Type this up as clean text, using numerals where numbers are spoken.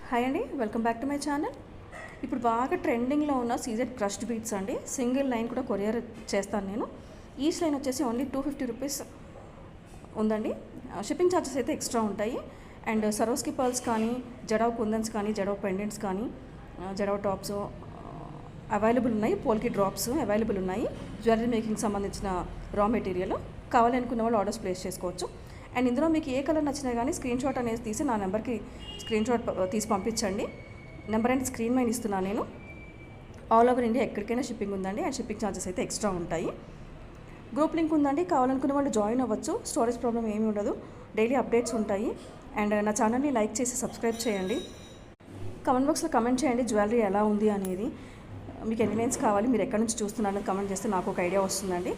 Hi అండి, welcome back to my channel. ఇప్పుడు బాగా ట్రెండింగ్లో ఉన్న సీజెడ్ క్రష్డ్ బీట్స్ అండి. సింగిల్ లైన్ కూడా కొరియర్ చేస్తాను నేను. ఈచ్ లైన్ వచ్చేసి ఓన్లీ 250 రూపీస్ ఉందండి. షిప్పింగ్ ఛార్జెస్ అయితే ఎక్స్ట్రా ఉంటాయి. అండ్ సరోస్కి పర్ల్స్ కానీ, జడావ్ కుందన్స్ కానీ, జడావ్ పెండెంట్స్ కానీ, జడావ్ టాప్స్ అవైలబుల్ ఉన్నాయి. పోల్కి డ్రాప్స్ అవైలబుల్ ఉన్నాయి. జ్యువెలరీ మేకింగ్ సంబంధించిన రా మెటీరియల్ కావాలనుకున్న వాళ్ళు ఆర్డర్స్ ప్లేస్ చేసుకోవచ్చు. అండ్ ఇందులో మీకు ఏ కలర్ నచ్చినా కానీ స్క్రీన్ షాట్ అనేది తీసి నా నెంబర్కి స్క్రీన్ షాట్ తీసి పంపించండి. నెంబర్ అనేది స్క్రీన్ మీద ఇస్తున్నాను నేను. ఆల్ ఓవర్ ఇండియా ఎక్కడికైనా షిప్పింగ్ ఉందండి. అండ్ షిప్పింగ్ ఛార్జెస్ అయితే ఎక్స్ట్రా ఉంటాయి. గ్రూప్ లింక్ ఉందండి, కావాలనుకున్న వాళ్ళు జాయిన్ అవ్వచ్చు. స్టోరేజ్ ప్రాబ్లం ఏమీ ఉండదు. డైలీ అప్డేట్స్ ఉంటాయి. అండ్ నా ఛానల్ని లైక్ చేసి సబ్స్క్రైబ్ చేయండి. కమెంట్ బాక్స్లో కమెంట్ చేయండి జ్యువెలరీ ఎలా ఉంది అనేది. మీకు ఎన్ని లైన్స్ కావాలి, మీరు ఎక్కడి నుంచి చూస్తున్నారని కమెంట్ చేస్తే నాకు ఒక ఐడియా వస్తుందండి.